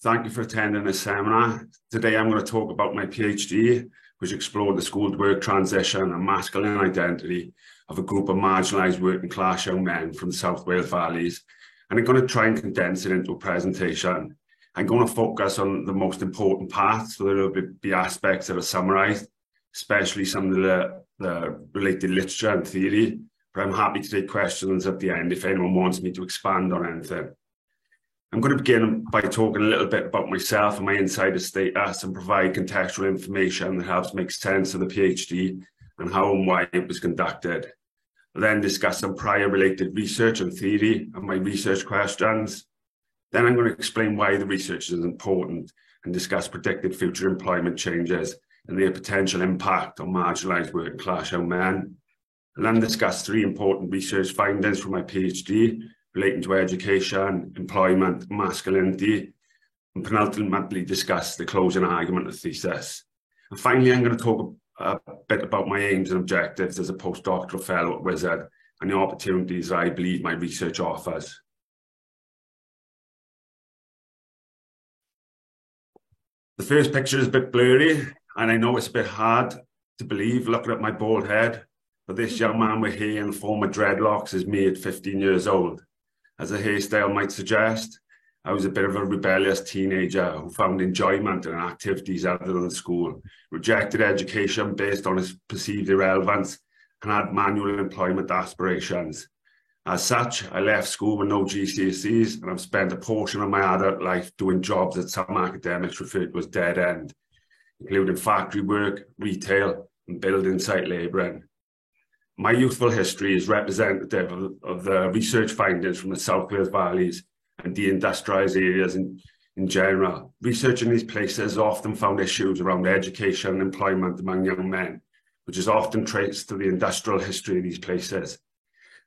Thank you for attending this seminar. Today I'm going to talk about my PhD, which explored the school-to-work transition and masculine identity of a group of marginalised working class young men from the South Wales Valleys. And I'm going to try and condense it into a presentation. I'm going to focus on the most important parts, so there will be aspects that are summarised, especially some of the related literature and theory. But I'm happy to take questions at the end if anyone wants me to expand on anything. I'm going to begin by talking a little bit about myself and my insider status and provide contextual information that helps make sense of the PhD and how and why it was conducted. I'll then discuss some prior related research and theory and my research questions. Then I'm going to explain why the research is important and discuss predicted future employment changes and their potential impact on marginalised working class young men. I'll then discuss three important research findings from my PhD relating to education, employment, and masculinity, and penultimately discuss the closing argument of the thesis. And finally, I'm going to talk a bit about my aims and objectives as a postdoctoral fellow at Wizard and the opportunities I believe my research offers. The first picture is a bit blurry, and I know it's a bit hard to believe looking at my bald head, but this young man with hair and former dreadlocks is me at 15 years old. As a hairstyle might suggest, I was a bit of a rebellious teenager who found enjoyment in activities other than school, rejected education based on its perceived irrelevance, and had manual employment aspirations. As such, I left school with no GCSEs, and I've spent a portion of my adult life doing jobs that some academics refer to as dead end, including factory work, retail, and building site labouring. My youthful history is representative of the research findings from the South Wales Valleys and deindustrialised areas in general. Research in these places often found issues around education and employment among young men, which is often traced to the industrial history of these places.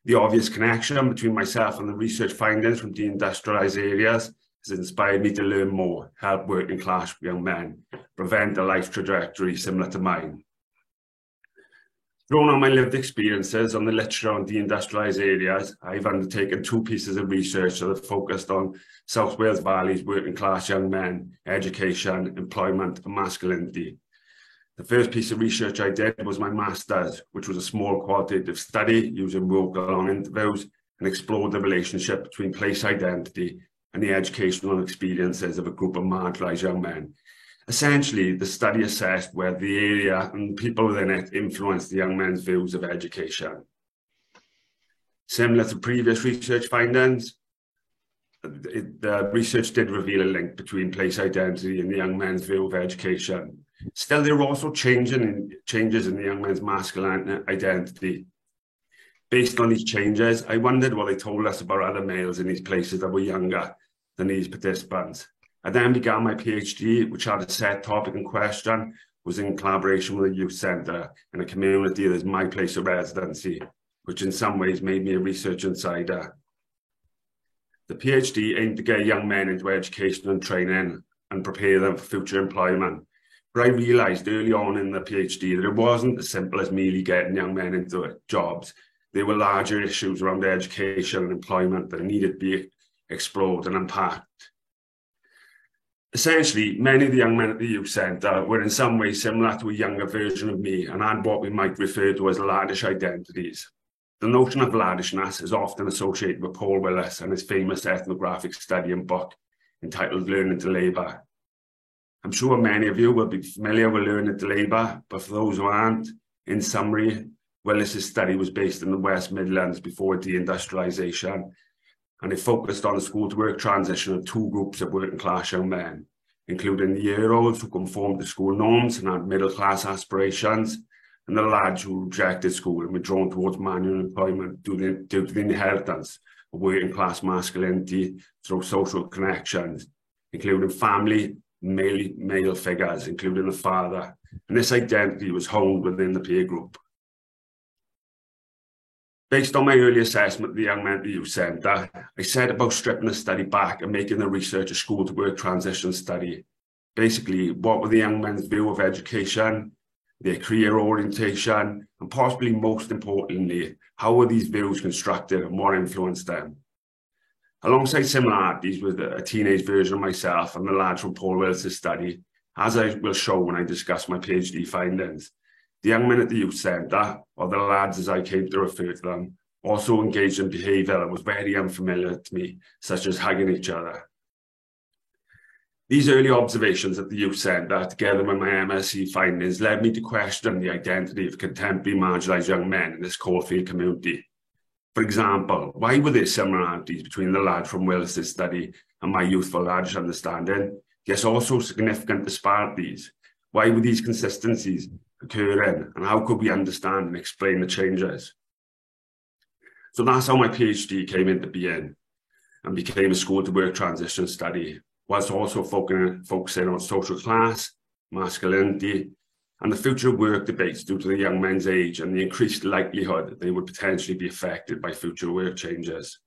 The obvious connection between myself and the research findings from deindustrialised areas has inspired me to learn more, help working class young men, prevent a life trajectory similar to mine. Drawing on my lived experiences on the literature on deindustrialised areas, I've undertaken two pieces of research that have focused on South Wales Valleys working class young men, education, employment and masculinity. The first piece of research I did was my master's, which was a small qualitative study using walk-along interviews and explored the relationship between place identity and the educational experiences of a group of marginalised young men. Essentially, the study assessed whether the area and people within it influenced the young men's views of education. Similar to previous research findings, the research did reveal a link between place identity and the young men's view of education. Still, there were also changes in the young men's masculine identity. Based on these changes, I wondered what they told us about other males in these places that were younger than these participants. I then began my PhD, which had a set topic in question, was in collaboration with a youth centre in a community that is my place of residency, which in some ways made me a research insider. The PhD aimed to get young men into education and training and prepare them for future employment. But I realised early on in the PhD that it wasn't as simple as merely getting young men into jobs. There were larger issues around education and employment that needed to be explored and unpacked. Essentially, many of the young men at the youth centre were in some way similar to a younger version of me and had what we might refer to as laddish identities. The notion of laddishness is often associated with Paul Willis and his famous ethnographic study and book entitled Learning to Labour. I'm sure many of you will be familiar with Learning to Labour, but for those who aren't, in summary, Willis's study was based in the West Midlands before deindustrialisation, and it focused on the school-to-work transition of two groups of working-class young men, including the year-olds who conformed to school norms and had middle-class aspirations, and the lads who rejected school and were drawn towards manual employment due to the inheritance of working-class masculinity through social connections, including family, male figures, including the father. And this identity was honed within the peer group. Based on my early assessment of the young men at the youth centre, I set about stripping the study back and making the research a school-to-work transition study. Basically, what were the young men's view of education, their career orientation, and possibly most importantly, how were these views constructed and what influenced them? Alongside similarities with a teenage version of myself and the lads from Paul Willis' study, as I will show when I discuss my PhD findings, the young men at the youth centre, or the lads as I came to refer to them, also engaged in behaviour that was very unfamiliar to me, such as hugging each other. These early observations at the youth centre, together with my MSc findings, led me to question the identity of contemporary marginalised young men in this Caulfield community. For example, why were there similarities between the lad from Willis' study and my youthful laddish understanding, yet also significant disparities? Why were these consistencies occurring, and how could we understand and explain the changes? So that's how my PhD came into being and became a school-to-work transition study, whilst also focusing on social class, masculinity, and the future of work debates due to the young men's age and the increased likelihood that they would potentially be affected by future work changes.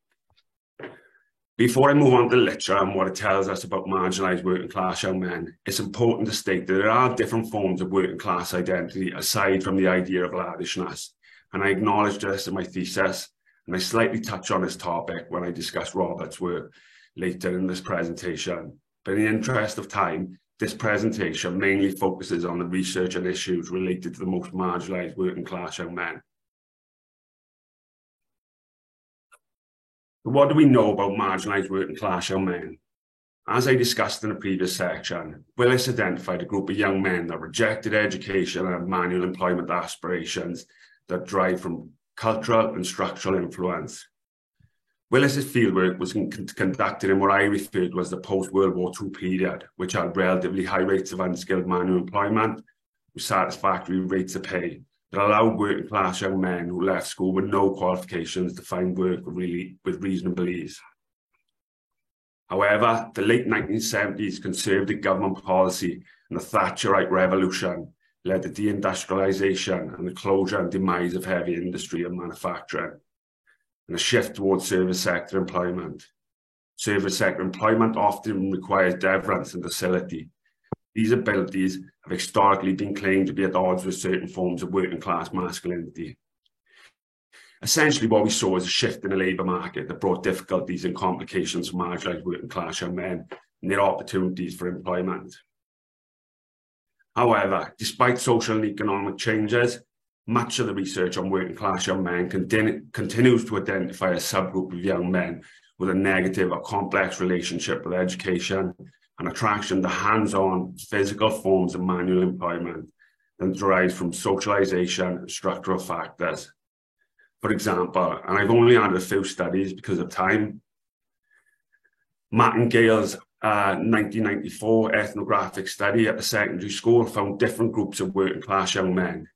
Before I move on to the literature and what it tells us about marginalised working class young men, it's important to state that there are different forms of working class identity aside from the idea of laddishness, and I acknowledge this in my thesis, and I slightly touch on this topic when I discuss Robert's work later in this presentation. But in the interest of time, this presentation mainly focuses on the research and issues related to the most marginalised working class young men. But what do we know about marginalised working class young men? As I discussed in the previous section, Willis identified a group of young men that rejected education and manual employment aspirations that derive from cultural and structural influence. Willis's fieldwork was conducted in what I referred to as the post-World War II period, which had relatively high rates of unskilled manual employment with satisfactory rates of pay that allowed working class young men who left school with no qualifications to find work with reasonable ease. However, the late 1970s conservative government policy and the Thatcherite revolution led to deindustrialisation and the closure and demise of heavy industry and manufacturing, and a shift towards service sector employment. Service sector employment often requires deference and docility. These abilities have historically been claimed to be at odds with certain forms of working class masculinity. Essentially, what we saw was a shift in the labour market that brought difficulties and complications for marginalised working class young men and their opportunities for employment. However, despite social and economic changes, much of the research on working class young men continues to identify a subgroup of young men with a negative or complex relationship with education and attraction to hands-on physical forms of manual employment that derives from socialisation and structural factors. For example, and I've only added a few studies because of time, Martingale's 1994 ethnographic study at the secondary school found different groups of working class young men,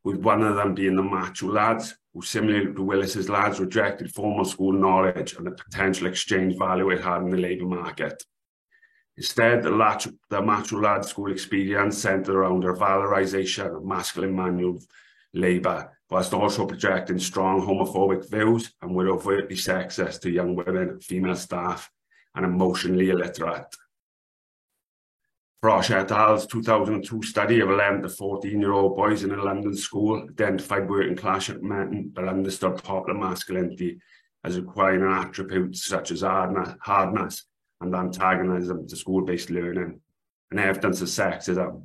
with one of them being the macho lads, who similarly to Willis's lads rejected formal school knowledge and the potential exchange value it had in the labour market. Instead, the macho lad school experience centred around a valorisation of masculine manual labour, whilst also projecting strong homophobic views and were overtly sexist to young women, female staff, and emotionally illiterate. Frosch et al.'s 2002 study of 11 to 14-year-old boys in a London school identified working class men that understood popular masculinity as requiring attributes such as hardness and antagonism to school-based learning, and evidence of sexism.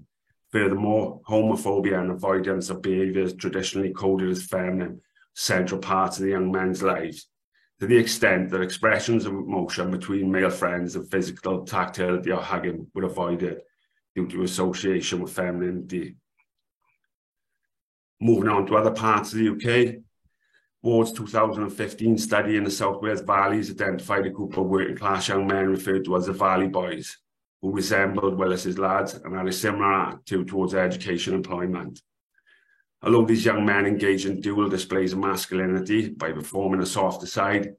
Furthermore, homophobia and avoidance of behaviours traditionally coded as feminine central parts of the young men's lives, to the extent that expressions of emotion between male friends of physical tactility or hugging were avoided due to association with femininity. Moving on to other parts of the UK, Ward's 2015 study in the South Wales Valleys identified a group of working class young men referred to as the Valley Boys, who resembled Willis's lads and had a similar attitude towards education and employment. Although these young men engaged in dual displays of masculinity by performing a softer side,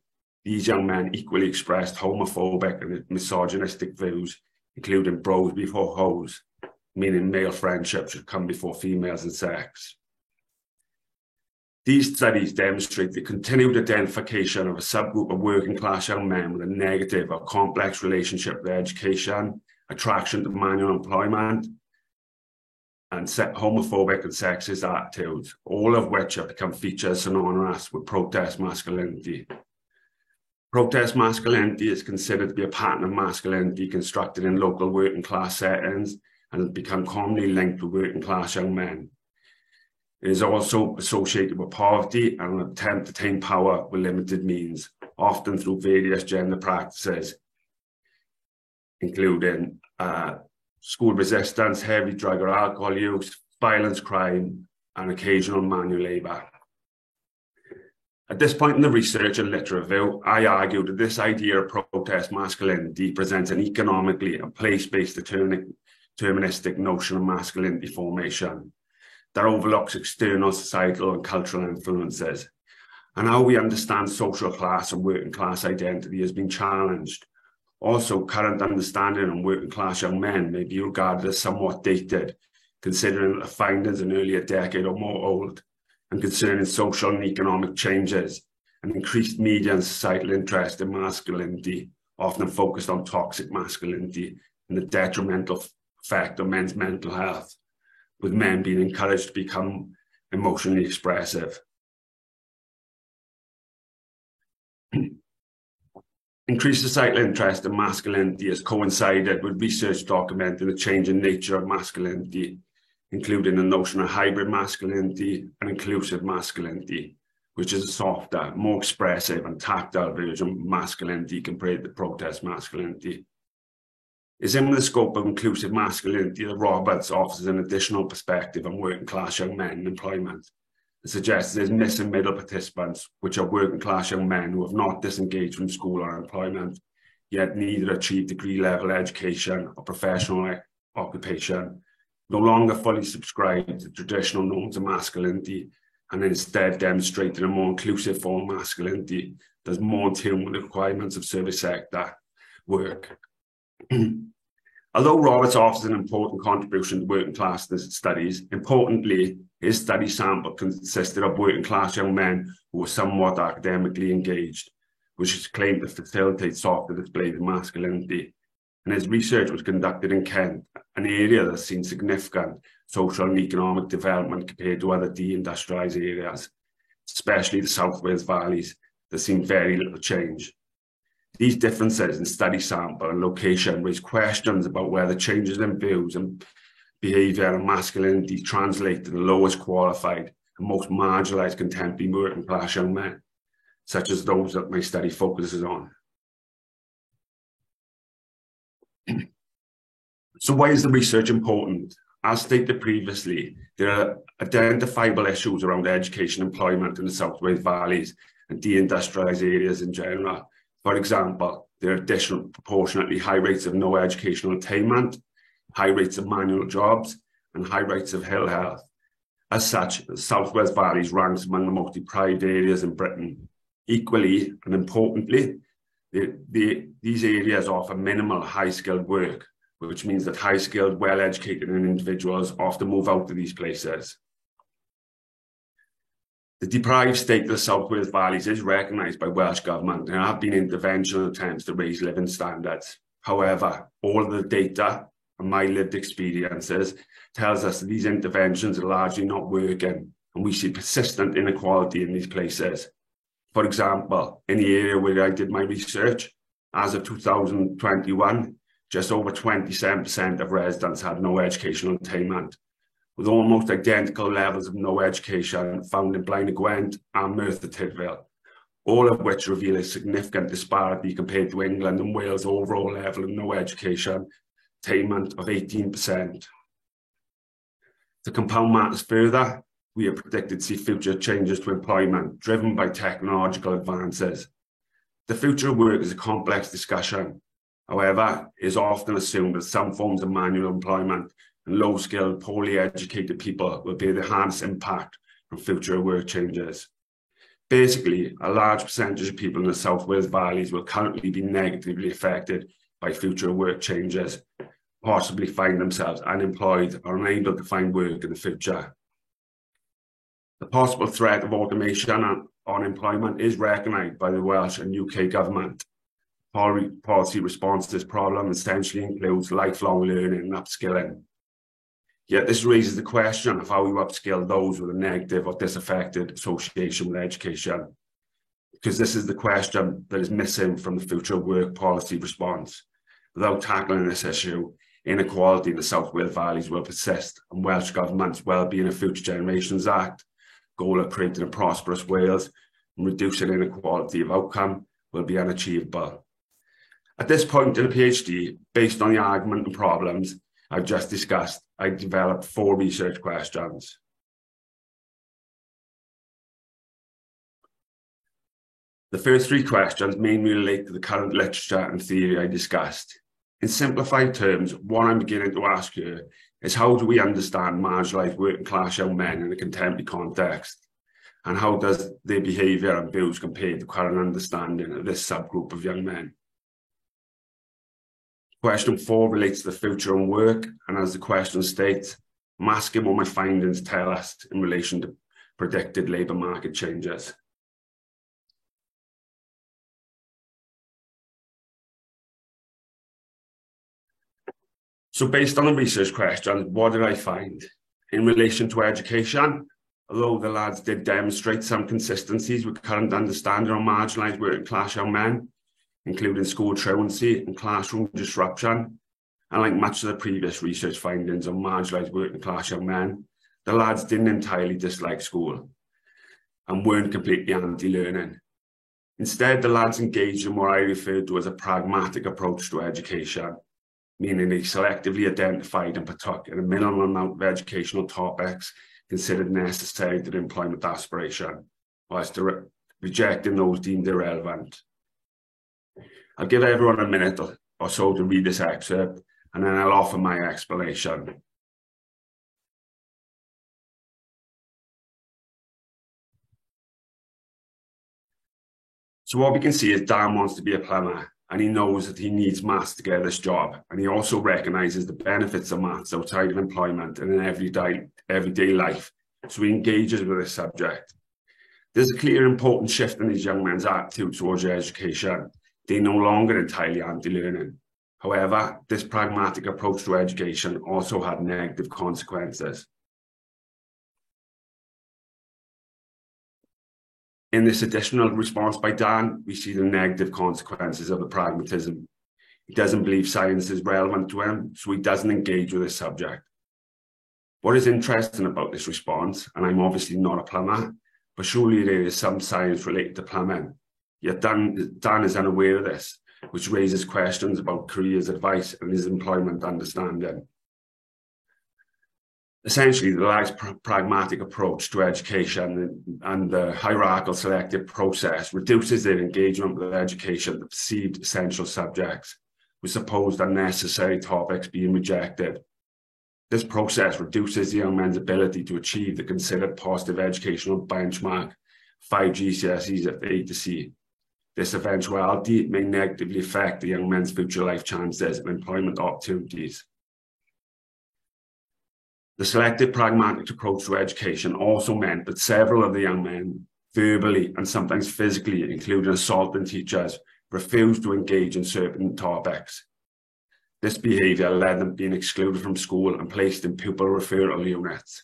these young men equally expressed homophobic and misogynistic views, including bros before hoes, meaning male friendship should come before females and sex. These studies demonstrate the continued identification of a subgroup of working class young men with a negative or complex relationship with education, attraction to manual employment, and homophobic and sexist attitudes, all of which have become features synonymous with protest masculinity. Protest masculinity is considered to be a pattern of masculinity constructed in local working class settings and has become commonly linked to working class young men. It is also associated with poverty and an attempt to attain power with limited means, often through various gender practices, including school resistance, heavy drug or alcohol use, violence, crime, and occasional manual labour. At this point in the research and literature review, I argued that this idea of protest masculinity presents an economically and place-based deterministic notion of masculinity formation that overlooks external societal and cultural influences, and how we understand social class and working class identity has been challenged. Also, current understanding on working class young men may be regarded as somewhat dated, considering that the findings an earlier decade or more old, and concerning social and economic changes and increased media and societal interest in masculinity, often focused on toxic masculinity and the detrimental effect on men's mental health, with men being encouraged to become emotionally expressive. Increased societal interest in masculinity has coincided with research documenting the changing nature of masculinity, including the notion of hybrid masculinity and inclusive masculinity, which is a softer, more expressive and tactile version of masculinity compared to protest masculinity. It's in the scope of inclusive masculinity that Roberts offers an additional perspective on working class young men in employment. It suggests there's missing middle participants, which are working class young men who have not disengaged from school or employment, yet neither achieved degree level education or professional occupation, no longer fully subscribe to traditional norms of masculinity, and instead demonstrating a more inclusive form of masculinity that's more in tune with the requirements of service sector work. Although Roberts offers an important contribution to working class studies, importantly, his study sample consisted of working class young men who were somewhat academically engaged, which is claimed to facilitate softer displays of masculinity. And his research was conducted in Kent, an area that's seen significant social and economic development compared to other deindustrialised areas, especially the South Wales valleys, that seen very little change. These differences in study sample and location raise questions about whether changes in views and behaviour and masculinity translate to the lowest qualified and most marginalised contemporary working class young men, such as those that my study focuses on. So why is the research important? As stated previously, there are identifiable issues around education and employment in the South Wales valleys and deindustrialised areas in general. For example, there are additional proportionately high rates of no educational attainment, high rates of manual jobs, and high rates of ill health. As such, the South Wales valleys ranks among the most deprived areas in Britain. Equally and importantly, these areas offer minimal high-skilled work, which means that high-skilled, well-educated individuals often move out to these places. The deprived state of the South Wales valleys is recognised by Welsh Government, and there have been intervention attempts to raise living standards. However, all of the data and my lived experiences tells us that these interventions are largely not working, and we see persistent inequality in these places. For example, in the area where I did my research, as of 2021, just over 27% of residents had no educational attainment, with almost identical levels of no education found in Blaenau Gwent and Merthyr Tydfil, all of which reveal a significant disparity compared to England and Wales' overall level of no education attainment of 18%. To compound matters further, we are predicted to see future changes to employment driven by technological advances. The future of work is a complex discussion. However, it is often assumed that some forms of manual employment and low-skilled, poorly educated people will bear the hardest impact from future work changes. Basically, a large percentage of people in the South Wales valleys will currently be negatively affected by future work changes, possibly find themselves unemployed or unable to find work in the future. The possible threat of automation on employment is recognised by the Welsh and UK government. Policy response to this problem essentially includes lifelong learning and upskilling. Yet this raises the question of how you upskill those with a negative or disaffected association with education. because this is the question that is missing from the future work policy response. Without tackling this issue, inequality in the South Wales Valleys will persist, and Welsh Government's Wellbeing of Future Generations Act, goal of creating a prosperous Wales and reducing inequality of outcome, will be unachievable. At this point in the PhD, based on the argument and problems I've just discussed, I developed 4 research questions. The first 3 questions mainly relate to the current literature and theory I discussed. In simplified terms, what I'm beginning to ask here is, how do we understand marginalised working class young men in a contemporary context? And how does their behaviour and views compare to current understanding of this subgroup of young men? Question 4 relates to the future and work, and as the question states, I'm asking what my findings tell us in relation to predicted labour market changes. So based on the research questions, what did I find? In relation to education, although the lads did demonstrate some consistencies with current understanding on marginalised working class young men, including school truancy and classroom disruption, and like much of the previous research findings on marginalised working class young men, the lads didn't entirely dislike school and weren't completely anti-learning. Instead, the lads engaged in what I refer to as a pragmatic approach to education, meaning they selectively identified and partook in a minimum amount of educational topics considered necessary to their employment aspiration, whilst rejecting those deemed irrelevant. I'll give everyone a minute or so to read this excerpt, and then I'll offer my explanation. So what we can see is Dan wants to be a plumber, and he knows that he needs maths to get this job. And he also recognises the benefits of maths outside of employment and in everyday life. So he engages with this subject. There's a clear important shift in these young men's attitude towards education. They're no longer entirely anti-learning. However, this pragmatic approach to education also had negative consequences. In this additional response by Dan, we see the negative consequences of the pragmatism. He doesn't believe science is relevant to him, so he doesn't engage with this subject. What is interesting about this response, and I'm obviously not a plumber, but surely there is some science related to plumbing, yet Dan is unaware of this, which raises questions about careers advice and his employment understanding. Essentially, the lad's pragmatic approach to education and the hierarchical selective process reduces their engagement with education to perceived essential subjects, with supposed unnecessary topics being rejected. This process reduces the young men's ability to achieve the considered positive educational benchmark, 5 GCSEs at A to C. This eventuality may negatively affect the young men's future life chances and employment opportunities. The selective pragmatic approach to education also meant that several of the young men, verbally and sometimes physically, including assaulting teachers, refused to engage in certain topics. This behaviour led them being excluded from school and placed in pupil referral units.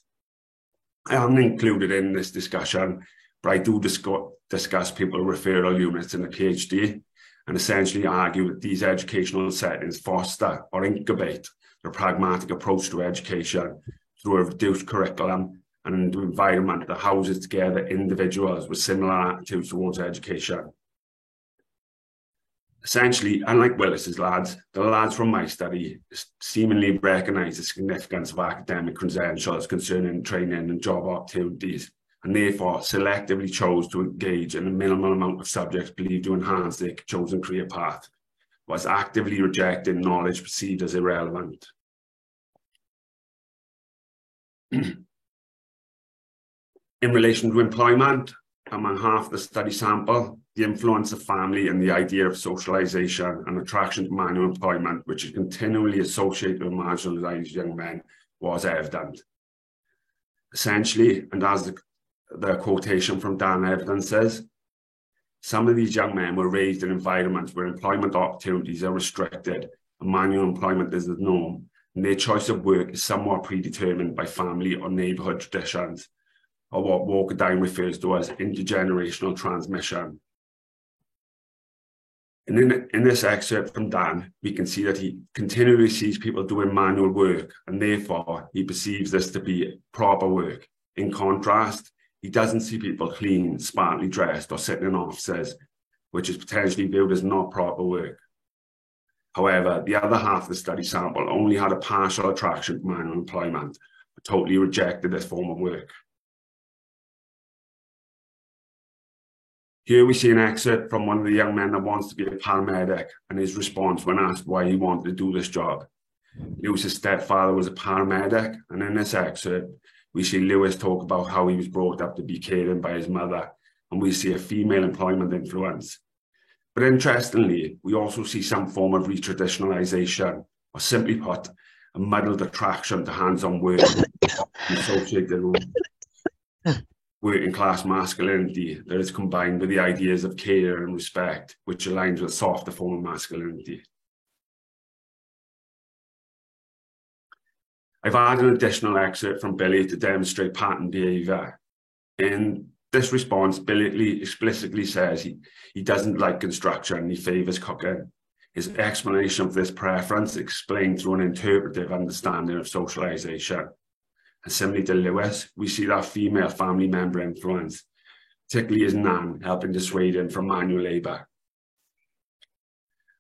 I haven't included in this discussion, but I do discuss pupil referral units in the PhD, and essentially argue that these educational settings foster or incubate the pragmatic approach to education through a reduced curriculum and an environment that houses together individuals with similar attitudes towards education. Essentially, unlike Willis's lads, the lads from my study seemingly recognise the significance of academic credentials concerning training and job opportunities, and therefore selectively chose to engage in a minimal amount of subjects believed to enhance their chosen career path, whilst actively rejecting knowledge perceived as irrelevant. In relation to employment, among half the study sample, the influence of family and the idea of socialisation and attraction to manual employment, which is continually associated with marginalised young men, was evident. Essentially, and as the quotation from Dan evidences, some of these young men were raised in environments where employment opportunities are restricted and manual employment is the norm, and their choice of work is somewhat predetermined by family or neighbourhood traditions, or what Walker Down refers to as intergenerational transmission. And in this excerpt from Dan, we can see that he continually sees people doing manual work, and therefore he perceives this to be proper work. In contrast, he doesn't see people clean, smartly dressed, or sitting in offices, which is potentially viewed as not proper work. However, the other half of the study sample only had a partial attraction to manual employment, but totally rejected this form of work. Here we see an excerpt from one of the young men that wants to be a paramedic and his response when asked why he wanted to do this job. Lewis's stepfather was a paramedic, and in this excerpt, we see Lewis talk about how he was brought up to be cared by his mother, and we see a female employment influence. But interestingly, we also see some form of retraditionalization, or simply put, a muddled attraction to hands-on work associated with working class masculinity that is combined with the ideas of care and respect, which aligns with softer form of masculinity. I've added an additional excerpt from Billy to demonstrate pattern behaviour. In this response, Billy explicitly says he doesn't like construction and he favours cooking. His explanation of this preference is explained through an interpretive understanding of socialisation. And similarly to Lewis, we see that female family member influence, particularly his nan, helping dissuade him from manual labour.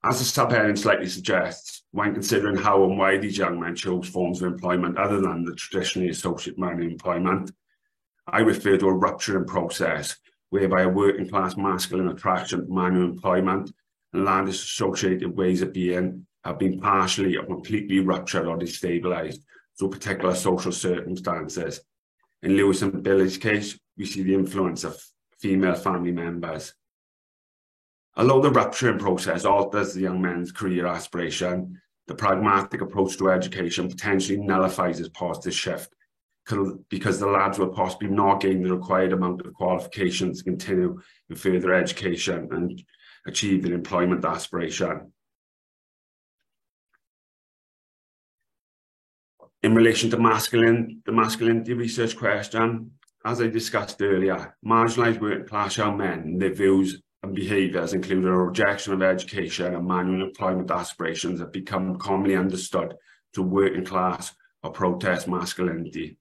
As the subheading slightly suggests, when considering how and why these young men chose forms of employment other than the traditionally associated manual employment, I refer to a rupturing process whereby a working class masculine attraction to manual employment and land's associated ways of being have been partially or completely ruptured or destabilised through particular social circumstances. In Lewis and Billy's case, we see the influence of female family members. Although the rupturing process alters the young man's career aspiration, the pragmatic approach to education potentially nullifies his positive shift because the lads will possibly not gain the required amount of qualifications to continue in further education and achieve their employment aspiration. In relation to the masculinity research question, as I discussed earlier, marginalised working class young men, their views and behaviours, including a rejection of education and manual employment aspirations, have become commonly understood to working class or protest masculinity.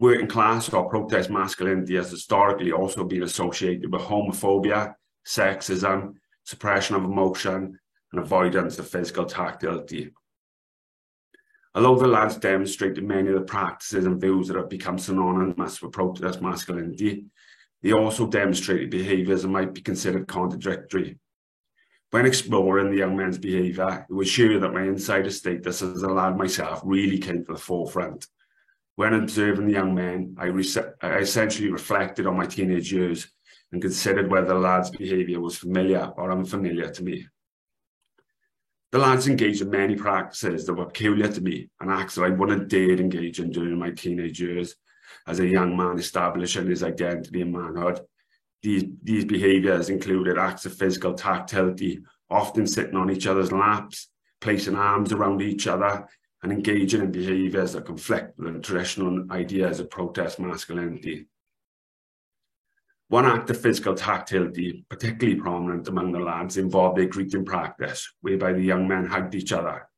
Working class or protest masculinity has historically also been associated with homophobia, sexism, suppression of emotion, and avoidance of physical tactility. Although the lads demonstrated many of the practices and views that have become synonymous with protest masculinity, they also demonstrated behaviours that might be considered contradictory. When exploring the young men's behaviour, it was sure that my insider status as a lad myself really came to the forefront. When observing the young men, I essentially reflected on my teenage years and considered whether the lad's behaviour was familiar or unfamiliar to me. The lads engaged in many practices that were peculiar to me and acts that I wouldn't dare engage in during my teenage years as a young man establishing his identity and manhood. These behaviours included acts of physical tactility, often sitting on each other's laps, placing arms around each other, and engaging in behaviours that conflict with the traditional ideas of protest masculinity. One act of physical tactility, particularly prominent among the lads, involved their greeting practice, whereby the young men hugged each other.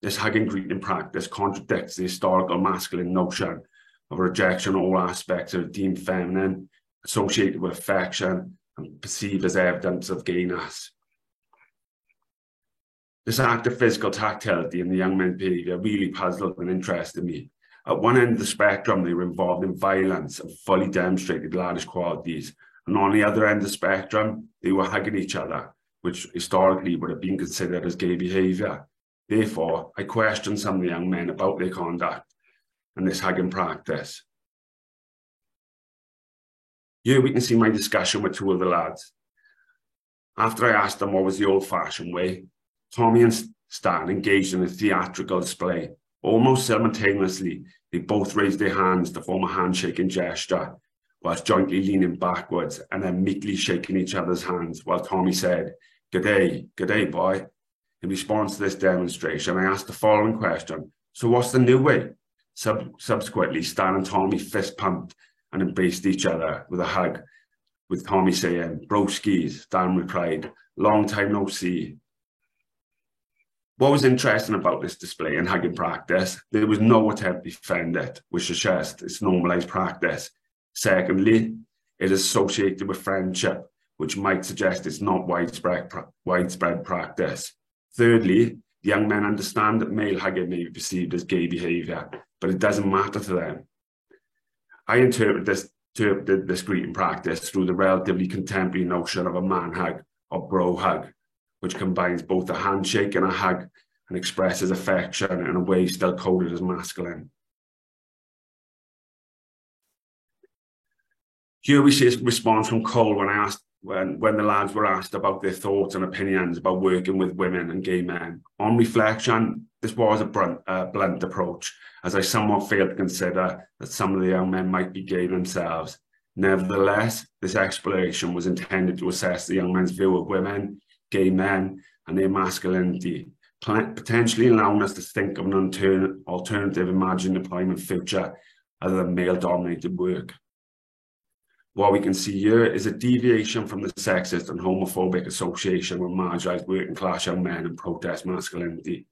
This hugging greeting practice contradicts the historical masculine notion of rejection of all aspects of deemed feminine, associated with affection, and perceived as evidence of gayness. This act of physical tactility in the young men's behaviour really puzzled and interested me. At one end of the spectrum, they were involved in violence and fully demonstrated laddish qualities. And on the other end of the spectrum, they were hugging each other, which historically would have been considered as gay behaviour. Therefore, I questioned some of the young men about their conduct and this hugging practice. Here we can see my discussion with two of the lads. After I asked them what was the old-fashioned way, Tommy and Stan engaged in a theatrical display. Almost simultaneously, they both raised their hands to form a handshaking gesture, whilst jointly leaning backwards and then meekly shaking each other's hands, while Tommy said, "Good day, boy." In response to this demonstration, I asked the following question: "So what's the new way?" Subsequently, Stan and Tommy fist pumped and embraced each other with a hug, with Tommy saying, "Broskies," Stan replied, long time no see. What was interesting about this display and hugging practice, there was no attempt to defend it, which suggests it's normalised practice. Secondly, it is associated with friendship, which might suggest it's not widespread practice. Thirdly, young men understand that male hugging may be perceived as gay behaviour, but it doesn't matter to them. I interpreted this greeting practice through the relatively contemporary notion of a man hug or bro hug, which combines both a handshake and a hug and expresses affection in a way still coded as masculine. Here we see a response from Cole when the lads were asked about their thoughts and opinions about working with women and gay men. On reflection, this was a blunt approach, as I somewhat failed to consider that some of the young men might be gay themselves. Nevertheless, this exploration was intended to assess the young men's view of women, gay men, and their masculinity, potentially allowing us to think of an alternative imagined employment future other than male-dominated work. What we can see here is a deviation from the sexist and homophobic association with marginalised working class young men and protest masculinity.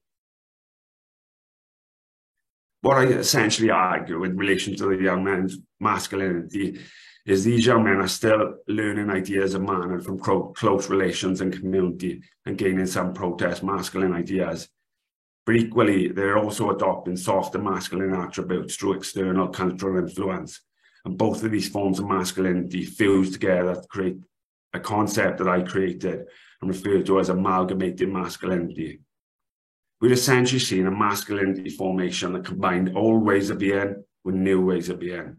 What I essentially argue in relation to the young men's masculinity is these young men are still learning ideas of manhood from close relations and community and gaining some protest masculine ideas. But equally, they're also adopting softer masculine attributes through external cultural influence. And both of these forms of masculinity fuse together to create a concept that I created and referred to as amalgamated masculinity. We've essentially seen a masculinity formation that combined old ways of being with new ways of being.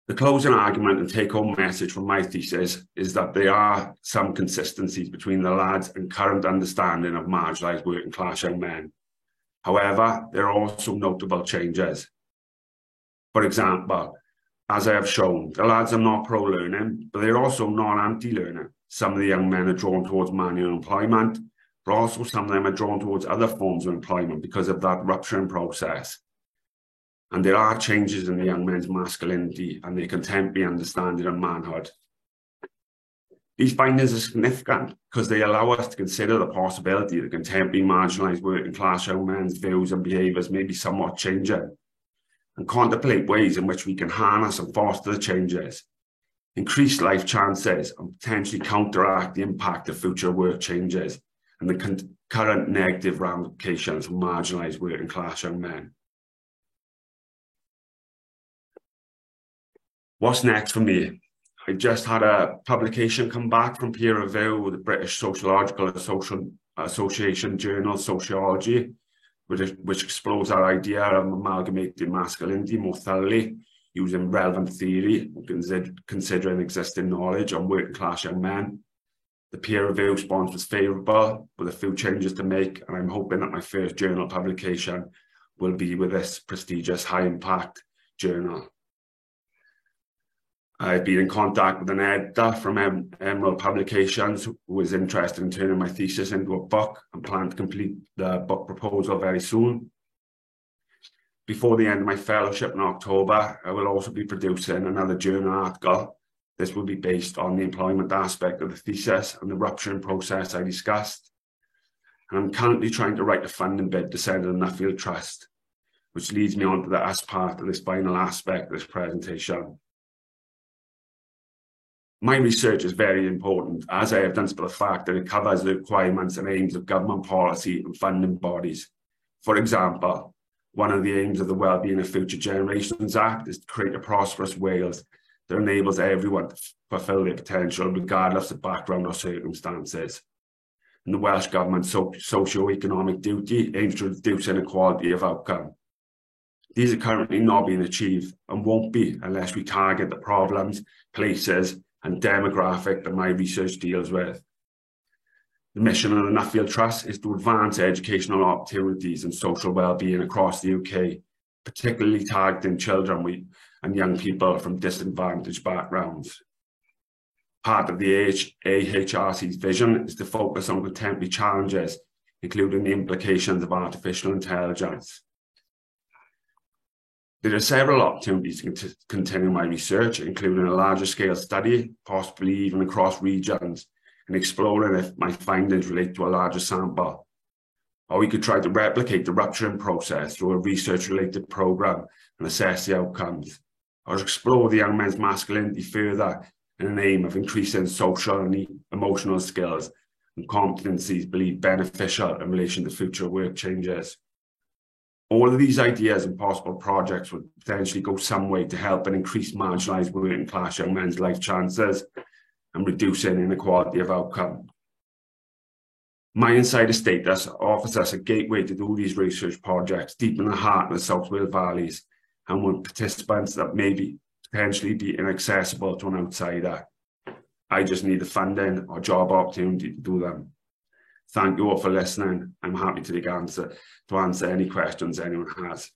The closing argument and take-home message from my thesis is that there are some consistencies between the lads and current understanding of marginalised working class young men. However, there are also notable changes. For example, as I have shown, the lads are not pro-learning, but they're also not anti-learning. Some of the young men are drawn towards manual employment, but also some of them are drawn towards other forms of employment because of that rupturing process. And there are changes in the young men's masculinity and their contemporary understanding of manhood. These findings are significant because they allow us to consider the possibility that contemporary marginalised working class young men's views and behaviours may be somewhat changing, and contemplate ways in which we can harness and foster the changes, increase life chances, and potentially counteract the impact of future work changes and the current negative ramifications of marginalised working class young men. What's next for me? I just had a publication come back from peer review with the British Sociological Association journal Sociology, which explores our idea of amalgamated masculinity more thoroughly, using relevant theory, considering existing knowledge on working class young men. The peer review response was favourable, with a few changes to make, and I'm hoping that my first journal publication will be with this prestigious high-impact journal. I've been in contact with an editor from Emerald Publications who was interested in turning my thesis into a book and plan to complete the book proposal very soon. Before the end of my fellowship in October, I will also be producing another journal article. This will be based on the employment aspect of the thesis and the rupturing process I discussed. And I'm currently trying to write a funding bid to send to the Nuffield Trust, which leads me on to the us part of this final aspect of this presentation. My research is very important, as I have done for the fact that it covers the requirements and aims of government policy and funding bodies. For example, one of the aims of the Wellbeing of Future Generations Act is to create a prosperous Wales that enables everyone to fulfil their potential regardless of background or circumstances. And the Welsh Government's socio-economic duty aims to reduce inequality of outcome. These are currently not being achieved and won't be unless we target the problems, places, and demographic that my research deals with. The mission of the Nuffield Trust is to advance educational opportunities and social well-being across the UK, particularly targeting children and young people from disadvantaged backgrounds. Part of the AHRC's vision is to focus on contemporary challenges, including the implications of artificial intelligence. There are several opportunities to continue my research, including a larger scale study, possibly even across regions, and exploring if my findings relate to a larger sample. Or we could try to replicate the rupturing process through a research-related program and assess the outcomes, or explore the young men's masculinity further in an aim of increasing social and emotional skills and competencies believed beneficial in relation to future work changes. All of these ideas and possible projects would potentially go some way to help and increase marginalised working class young men's life chances and reducing inequality of outcome. My insider status offers us a gateway to do these research projects deep in the heart of the South Wales valleys and with participants that may potentially be inaccessible to an outsider. I just need the funding or job opportunity to do them. Thank you all for listening. I'm happy to answer any questions anyone has.